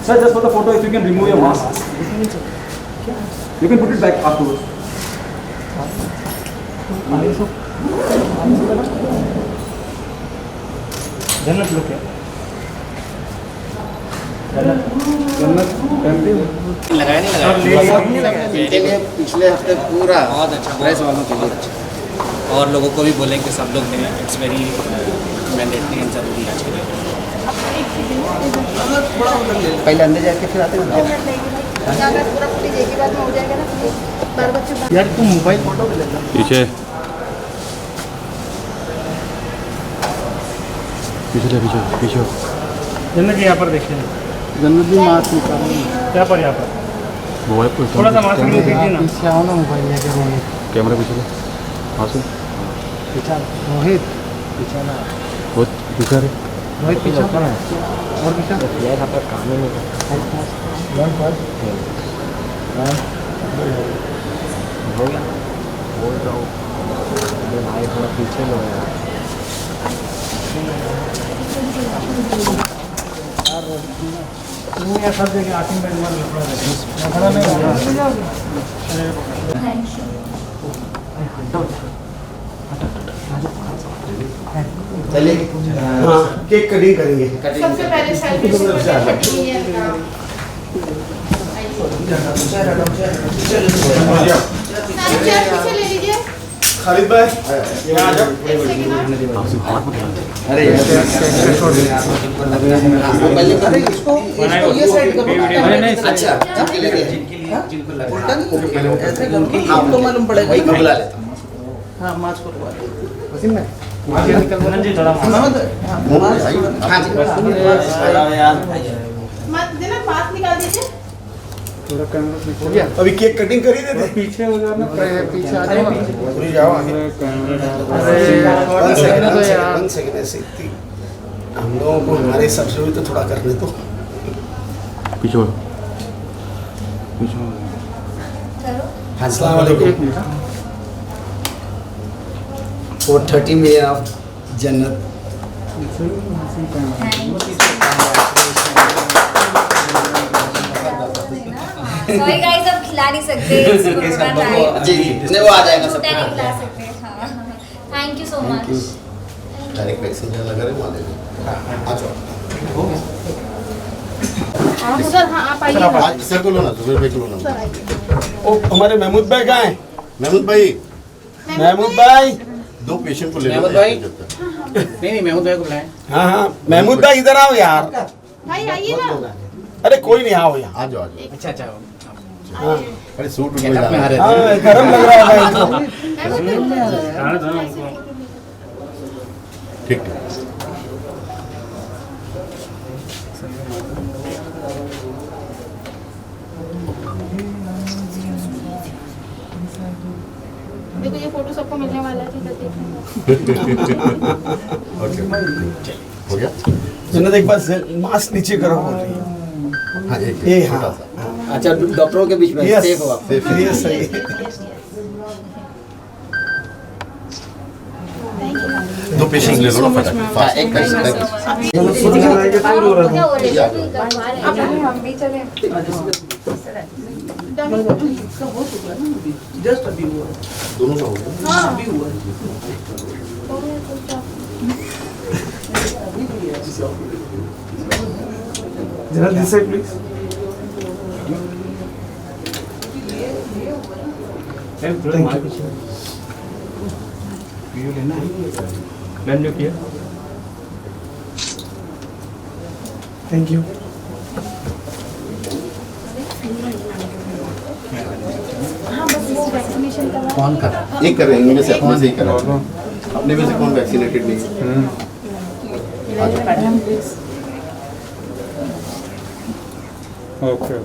Sir, just for the photo, if you can remove your mask, you can put it back afterwards. जन्नत लोग क्या? लगाया नहीं लगाया इनके लिए पिछले हफ्ते पूरा बहुत अच्छा प्रेस वालों के लिए अच्छा और लोगों को भी बोलें कि सब लोग दें इट्स वेरी मैंडेटरी एंड जरूरी आज के लिए पहले अंदर जाके फिर आते हैं यार तुम मोबाइल फोटो भी लेना पीछे पीछे पीछे पीछे जन्नत यहाँ पर देखिए जन्नत भी मास्क निकालो यहाँ पर मोबाइल को थोड़ा सा मास्क लीजिए ना पीछे आओ ना मोबाइल लेके रोहित कैमरा पीछे ले हाँ सुन पीछा रोहित पीछे ना वो पीछे रे रोहित पीछा और पीछा यार यहाँ पर काम ही नहीं करता हो गया बोल रहा हूँ अरे भाई थोड़ा पीछे लो यार सब जगह आती में चलिए केक कटिंग करेंगे सबसे पहले सेल्फी पीछे ले लीजिए खालिद भाई यहाँ आ जाओ अरे इसको ये साइड का अच्छा जिनके लिए उल्टा नहीं ऐसे आपको मालूम पड़ेगा वही बुला लेता हूँ हाँ मास्क करवा वसीम में जी थोड़ा मत देना मास्क निकाल दीजिए थोड़ा कैमरा हो गया अभी केक कटिंग कर ही देते पीछे हो जाओ ना पीछे आ जाओ पूरी जाओ आगे वन सेकंड ऐसे हम लोगों को हमारे हिसाब से भी तो थोड़ा करने दो पीछे हो पीछे अस्सलाम वालेकुम for 30 million of Jannat sorry guys अब खिला नहीं सकते जी नहीं वो आ जाएगा सब नहीं खिला सकते हाँ thank you so much direct vaccine जहाँ लगा रहे वहाँ ले लो आ जाओ सर हाँ आप आइए सर को लो ना जुबेर भाई को लो ना ओ हमारे महमूद भाई कहाँ हैं महमूद भाई महमूद भाई दो पेशेंट को ले लो महमूद भाई नहीं महमूद भाई को बुलाएं हाँ हाँ महमूद भाई इधर आओ यार भाई आइए ना अरे कोई नहीं आओ यहाँ आ जाओ आ जाओ अच्छा अच्छा हाँ अरे सूट में गेटअप में आ रहे हाँ गरम लग रहा है भाई तो ठीक देखो ये फोटो सबको मिलने वाला है ठीक है ओके हो गया जन्नत एक बार मास्क नीचे करो बोल रही है हाँ ये हाँ अच्छा डॉक्टरों के बीच में यस सेफ हो आप ये सही दो पेशेंट ले लो फटाफट एक पेशेंट हम भी चले जस्ट अभी हुआ दोनों का हो गया हाँ अभी हुआ जरा this side please thank you कौन कर एक कर रहे हैं इनमें से अपने से ही कर रहे हैं अपने में से कौन वैक्सीनेटेड नहीं है ओके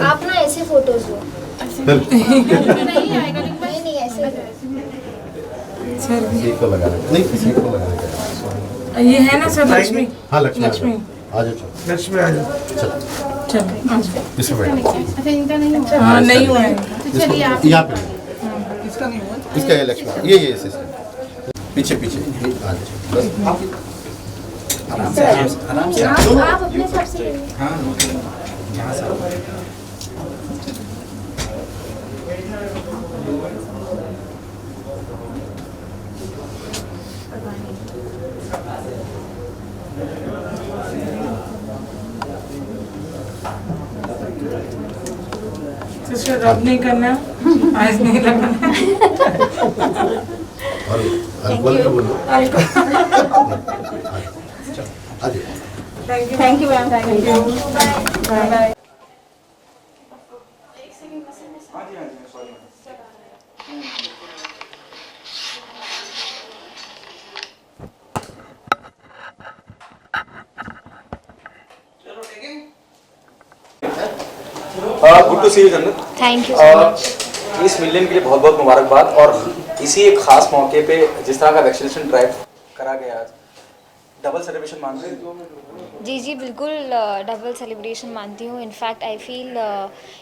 आप ना ऐसे फोटोज लो नहीं आएगा नहीं ऐसे सीट को लगा रहे नहीं सीट को लगा रहे ये है ना सर लक्ष्मी हाँ लक्ष्मी लक्ष्मी। आ जाओ लक्ष्मी आ जाओ चलो इसमें बैठो अच्छा इनका नहीं हुआ हाँ नहीं हुआ है तो चलिए आप यहाँ पे इसका नहीं हुआ। इसका ये लक्ष्मण ये इसका पीछे पीछे हाँ जी, बस आराम से आराम से आप अपने हिसाब से करिए। हाँ यहाँ से सिस्टर रब नहीं करना, आइस नहीं लगाना। और अल्कोहल का बोलो आगे thank you ma'am, thank you, bye bye. Good to see you Jannat. Thank you. 30 million के लिए बहुत बहुत मुबारकबाद। और इसी एक खास मौके पे जिस तरह का वैक्सीनेशन ड्राइव करा गया आज, डबल सेलिब्रेशन मानते हैं? जी जी बिल्कुल, डबल सेलिब्रेशन मानती हूँ। इनफैक्ट आई फील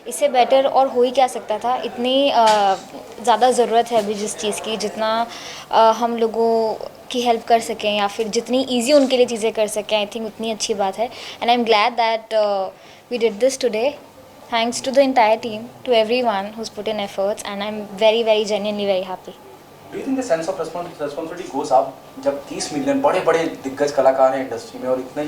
इससे बेटर और हो ही क्या सकता था। इतनी ज़्यादा ज़रूरत है अभी जिस चीज़ की, जितना हम लोगों की हेल्प कर सकें या फिर जितनी इजी उनके लिए चीज़ें कर सकें, आई थिंक उतनी अच्छी बात है। And I am glad that we did this today, thanks to the entire team, to everyone who's put in efforts, and I'm very very genuinely very happy. Do you think the sense of responsibility goes up जब 30 million बड़े बड़े दिग्गज कलाकार हैं industry में और इतने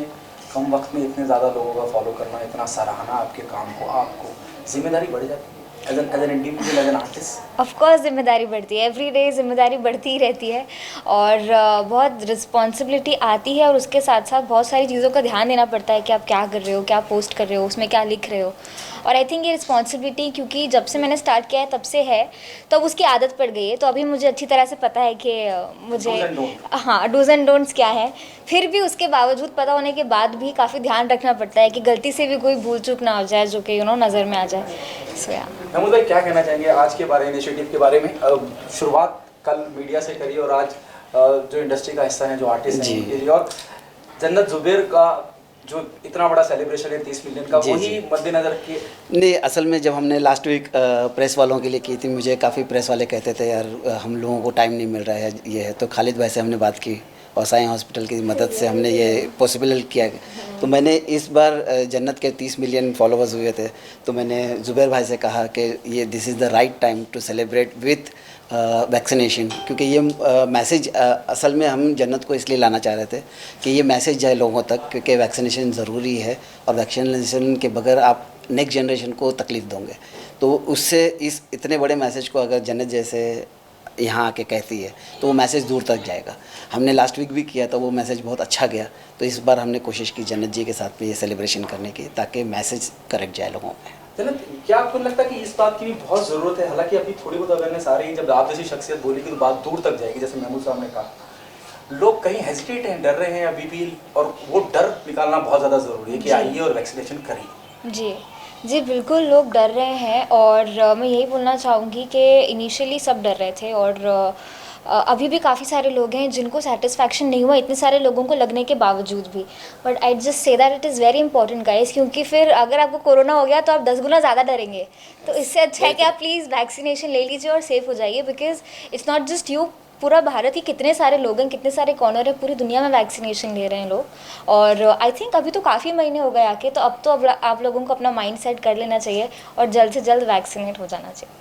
कम वक्त में इतने ज़्यादा लोगों का फॉलो करना, इतना सराहना आपके काम को, आपको जिम्मेदारी बढ़ जाती है as an individual, as an artist? Of course जिम्मेदारी बढ़ती है, एवरी डे जिम्मेदारी बढ़ती ही रहती है और बहुत रिस्पॉन्सिबिलिटी आती है और उसके साथ साथ बहुत सारी चीज़ों का ध्यान देना पड़ता है कि आप क्या कर रहे हो, क्या पोस्ट कर रहे हो, उसमें क्या लिख रहे हो। और आई थिंक ये रिस्पॉन्सिबिलिटी क्योंकि जब से मैंने स्टार्ट किया है तब से है, तब उसकी आदत पड़ गई है, तो अभी मुझे अच्छी तरह से पता है कि मुझे हाँ डूज एंड डोंट्स क्या है। फिर भी उसके बावजूद पता होने के बाद भी काफ़ी ध्यान रखना पड़ता है कि गलती से भी कोई भूल चूक ना हो जाए जो कि नज़र में आ जाए। सो या महमूद भाई क्या कहना चाहेंगे आज के बारे इनिशिएटिव के बारे में? शुरुआत कल मीडिया से करी और आज जो इंडस्ट्री का हिस्सा है, जो आर्टिस्ट हैं, और जन्नत जुबैर का जो इतना बड़ा सेलिब्रेशन है 30 मिलियन का, वही मद्देनजर रखिए। नहीं, असल में जब हमने लास्ट वीक प्रेस वालों के लिए की थी, मुझे काफ़ी प्रेस वाले कहते थे यार हम लोगों को टाइम नहीं मिल रहा है, ये है। तो खालिद भाई से हमने बात की और साई हॉस्पिटल की मदद से हमने ये पॉसिबल किया। तो मैंने इस बार जन्नत के 30 मिलियन फॉलोअर्स हुए थे, तो मैंने जुबैर भाई से कहा कि ये this is the right time to celebrate with vaccination, क्योंकि ये मैसेज असल में हम जन्नत को इसलिए लाना चाह रहे थे कि ये मैसेज जाए लोगों तक, क्योंकि वैक्सीनेशन ज़रूरी है और वैक्सीनेशन के बगैर आप नेक्स्ट जनरेशन को तकलीफ़ दोगे। तो उससे इस इतने बड़े मैसेज को अगर जन्नत जैसे यहाँ आके कहती है तो वो मैसेज दूर तक जाएगा। हमने लास्ट वीक भी किया था, वो मैसेज बहुत अच्छा गया। तो इस बार हमने कोशिश की जन्नत जी के साथ में ये सेलिब्रेशन करने की, ताकि मैसेज करेक्ट जाए लोगों में। जन्नत, क्या आपको लगता है कि इस बात की भी बहुत ज़रूरत है? हालांकि अभी थोड़ी बहुत अवेयरनेस आ रही है, जब आप जैसी शख्सियत बोलेगी तो बात दूर तक जाएगी। जैसे महमूद साहब ने कहा, लोग कहीं हेजिटेट हैं, डर रहे हैं अभी भी, और वो डर निकालना बहुत ज़्यादा ज़रूरी है कि आइए और वैक्सीनेशन करिए। जी जी बिल्कुल, लोग डर रहे हैं और मैं यही बोलना चाहूँगी कि इनिशियली सब डर रहे थे और अभी भी काफ़ी सारे लोग हैं जिनको सेटिस्फैक्शन नहीं हुआ इतने सारे लोगों को लगने के बावजूद भी। But I just say that it is very important guys, क्योंकि फिर अगर आपको कोरोना हो गया तो आप 10 गुना ज़्यादा डरेंगे। तो इससे अच्छा है कि आप प्लीज़ वैक्सीनेशन ले लीजिए और सेफ़ हो जाइए, because it's not just you, पूरा भारत ही कितने सारे लोग हैं, कितने सारे कॉर्नर हैं, पूरी दुनिया में वैक्सीनेशन ले रहे हैं लोग। और आई थिंक अभी तो काफ़ी महीने हो गए आके, तो अब तो आप लोगों को अपना माइंड सेट कर लेना चाहिए और जल्द से जल्द वैक्सीनेट हो जाना चाहिए।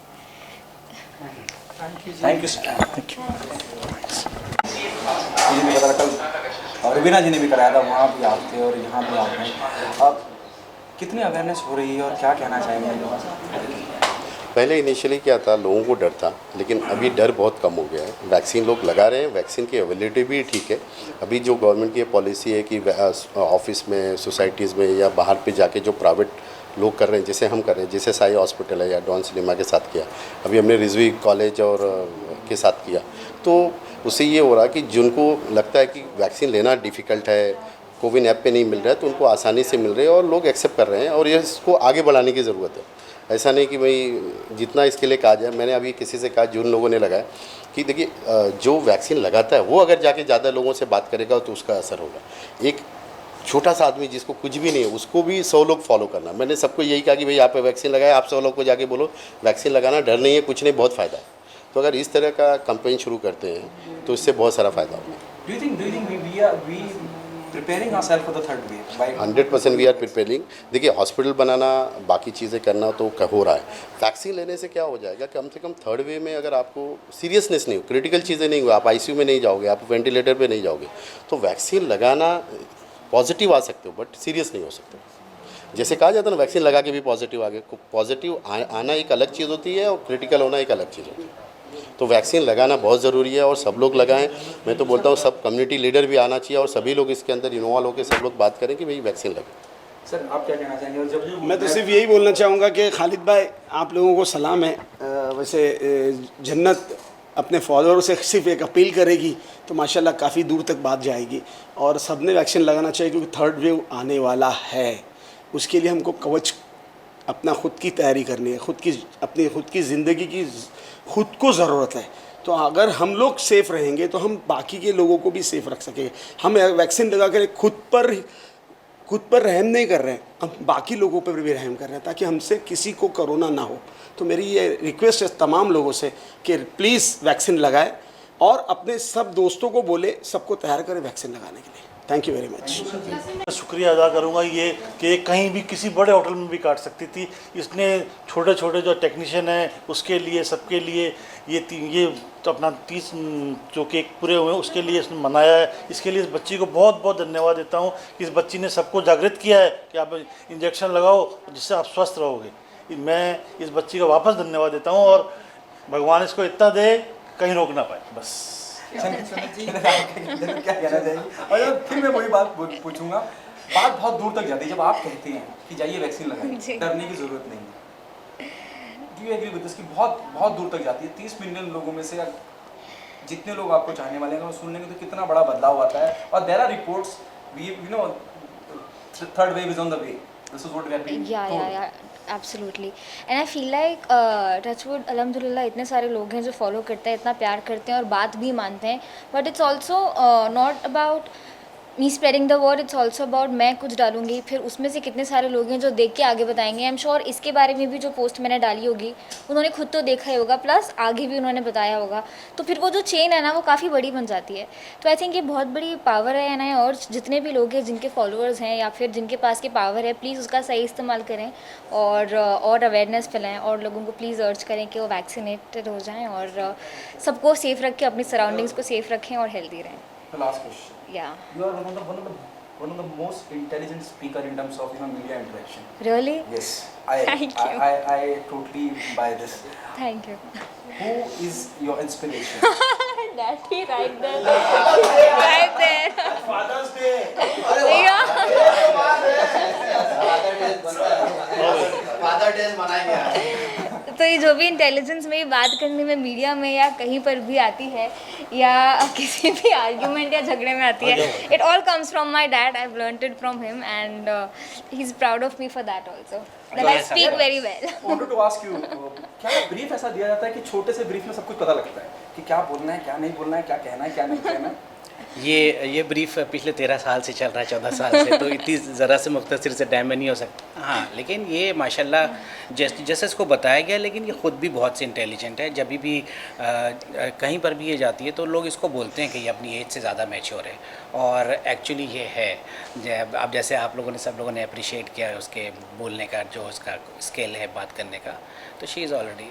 Thank you. मुझे पता कल रवीना जी ने भी कराया था, वहाँ भी आप थे और यहाँ भी आप हैं। अब कितनी अवेयरनेस हो रही है और क्या कहना चाहेंगे? पहले इनिशियली क्या था, लोगों को डर था, लेकिन अभी डर बहुत कम हो गया है। वैक्सीन लोग लगा रहे हैं, वैक्सीन की अवेलेबिलिटी भी ठीक है। अभी जो गवर्नमेंट की पॉलिसी है कि ऑफिस में, सोसाइटीज़ में या बाहर पे जाके जो प्राइवेट लोग कर रहे हैं, जैसे हम कर रहे हैं, जैसे साई हॉस्पिटल है या डॉन सिनेमा के साथ किया, अभी हमने रिजवी कॉलेज और के साथ किया, तो उससे ये हो रहा कि जिनको लगता है कि वैक्सीन लेना डिफ़िकल्ट है, कोविन ऐप पे नहीं मिल रहा है, तो उनको आसानी से मिल रहे हैं और लोग एक्सेप्ट कर रहे हैं। और ये इसको आगे बढ़ाने की ज़रूरत है। ऐसा नहीं कि भाई जितना इसके लिए कहा जाए। मैंने अभी किसी से कहा, जिन लोगों ने लगाया, कि देखिए जो वैक्सीन लगाता है वो अगर जाके ज़्यादा लोगों से बात करेगा तो उसका असर होगा। एक छोटा सा आदमी जिसको कुछ भी नहीं है, उसको भी 100 लोग फॉलो करना। मैंने सबको यही कहा कि भाई आप वैक्सीन लगाए, आप 100 लोग को जाके बोलो वैक्सीन लगाना, डर नहीं है, कुछ नहीं, बहुत फ़ायदा है। तो अगर इस तरह का कैंपेन शुरू करते हैं तो इससे बहुत सारा फ़ायदा होगा। Do you think we preparing ourselves for the third wave? By 100% we are preparing. देखिए हॉस्पिटल बनाना, बाकी चीज़ें करना तो हो रहा है। वैक्सीन लेने से क्या हो जाएगा, कम से कम थर्ड वेव में अगर आपको सीरियसनेस नहीं हो, क्रिटिकल चीज़ें नहीं हो, आप आईसीयू में नहीं जाओगे, आप वेंटिलेटर पे नहीं जाओगे, तो वैक्सीन लगाना पॉजिटिव आ सकते हो बट सीरियस नहीं हो सकते। जैसे कहा जाता है ना, वैक्सीन लगा के भी पॉजिटिव आ गए। पॉजिटिव आना एक अलग चीज़ होती है और क्रिटिकल होना एक अलग चीज़ होती है। तो वैक्सीन लगाना बहुत ज़रूरी है और सब लोग लगाएं। मैं तो बोलता हूँ सब कम्युनिटी लीडर भी आना चाहिए और सभी लोग इसके अंदर इन्वॉल्व होकर सब लोग बात करें कि भाई वैक्सीन लगे। सर आप क्या कहना चाहेंगे? और जब मैं तो सिर्फ यही बोलना चाहूँगा कि खालिद भाई आप लोगों को सलाम है। वैसे जन्नत अपने फॉलोअर से सिर्फ एक अपील करेगी तो माशाल्लाह काफ़ी दूर तक बात जाएगी और सबने वैक्सीन लगाना चाहिए क्योंकि थर्ड वेव आने वाला है। उसके लिए हमको कवच अपना खुद की तैयारी करनी है, अपनी खुद की ज़िंदगी की खुद को ज़रूरत है। तो अगर हम लोग सेफ़ रहेंगे तो हम बाकी के लोगों को भी सेफ़ रख सकेंगे। हम वैक्सीन लगा कर खुद पर रहम नहीं कर रहे हैं, हम बाकी लोगों पर भी रहम कर रहे हैं ताकि हमसे किसी को कोरोना ना हो। तो मेरी ये रिक्वेस्ट है तमाम लोगों से कि प्लीज़ वैक्सीन लगाएं और अपने सब दोस्तों को बोले सबको तैयार करें वैक्सीन लगाने के लिए। Thank you very much. शुक्रिया अदा करूंगा ये कि कहीं भी किसी बड़े होटल में भी काट सकती थी। इसने छोटे छोटे जो टेक्नीशियन हैं उसके लिए, सबके लिए ये तो अपना 30 जो केक पूरे हुए हैं उसके लिए इसने मनाया है। इसके लिए इस बच्ची को बहुत बहुत धन्यवाद देता हूँ कि इस बच्ची ने सबको जागृत किया है कि आप इंजेक्शन लगाओ जिससे आप स्वस्थ रहोगे। मैं इस बच्ची का वापस धन्यवाद देता हूँ और भगवान इसको इतना दे कहीं रोक ना पाए। बस क्या कहना चाहिए? और जब फिर मैं वही बात पूछूंगा, बात बहुत दूर तक जाती है जब आप कहते हैं कि जाइए वैक्सीन लगाइए, डरने की जरूरत नहीं है। Do you agree with this कि बहुत बहुत दूर तक जाती है? 30 मिलियन लोगों में से जितने लोग आपको चाहने वाले हैं वो सुन लेंगे तो कितना बड़ा बदलाव आता है। और there are reports you know third wave is on the way. This is what we are being told. Yeah, absolutely. And I feel like touchwood, alhamdulillah, इतने सारे लोग हैं जो फॉलो करते हैं, इतना प्यार करते हैं और बात भी मानते हैं। But it's also not about me spreading the word, it's also about मैं कुछ डालूंगी फिर उसमें से कितने सारे लोग हैं जो देख के आगे बताएंगे। आई एम श्योर इसके बारे में भी जो पोस्ट मैंने डाली होगी उन्होंने खुद तो देखा ही होगा, प्लस आगे भी उन्होंने बताया होगा। तो फिर वो जो चेन है ना वो काफ़ी बड़ी बन जाती है। तो आई थिंक ये बहुत बड़ी पावर है ना। और जितने भी लोग हैं जिनके फॉलोअर्स हैं या फिर जिनके पास की पावर है, प्लीज़ उसका सही इस्तेमाल करें और अवेयरनेस फैलाएँ और लोगों को प्लीज़ अर्ज करें कि वो वैक्सीनेटेड हो जाएँ और सबको सेफ़ रखें, अपनी सराउंडिंग्स को सेफ़ रखें और हेल्दी रहें। The last question. Yeah. You are one of the most intelligent speaker in terms of media interaction. Really? Yes. Thank you. I totally buy this. Thank you. Who is your inspiration? Daddy, right there. Right there. Father's Day. Yeah. Father day मनाएंगे। तो ये जो भी intelligence में बात करने में media में या कहीं पर भी आती है या किसी भी आर्ग्यूमेंट या झगड़े में आती है, it all comes from my dad. I have learned it from him and he is proud of me for that also, that I speak very well. Wanted to ask you, क्या brief ऐसा दिया जाता है कि छोटे से brief में सब कुछ पता लगता है कि क्या बोलना है, क्या नहीं बोलना है, क्या कहना है, क्या नहीं कहना है? ये ब्रीफ पिछले 13 साल से चल रहा है, 14 साल से, तो इतनी ज़रा से मुख्तसर से टाइम में नहीं हो सकता। हाँ, लेकिन ये माशाल्लाह जैसे इसको बताया गया, लेकिन ये ख़ुद भी बहुत से इंटेलिजेंट है। जब भी कहीं पर भी ये जाती है तो लोग इसको बोलते हैं कि ये अपनी एज से ज़्यादा मैच्योर है और एक्चुअली ये है। अब जैसे आप लोगों ने, सब लोगों ने अप्रिशिएट किया है उसके बोलने का, जो उसका स्केल है बात करने का, तो she is already.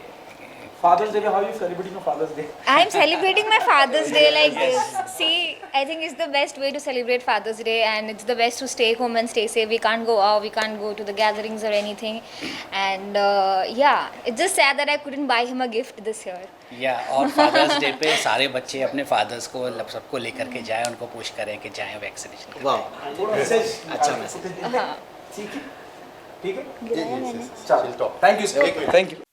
Father's Day, how are you celebrating your Father's Day? I am celebrating my Father's Day like this. See, I think it's the best way to celebrate Father's Day, and it's the best to stay home and stay safe. We can't go out, we can't go to the gatherings or anything, and yeah, it's just sad that I couldn't buy him a gift this year. और fathers day पे सारे बच्चे अपने fathers को सबको लेकर के जाएं, उनको पुश करें कि जाएं वैक्सीनेशन। वाह, अच्छा मैसेज। हाँ, ठीक है, ठीक है, गिराया मैंने। चलो, थैंक यू, थैंक यू।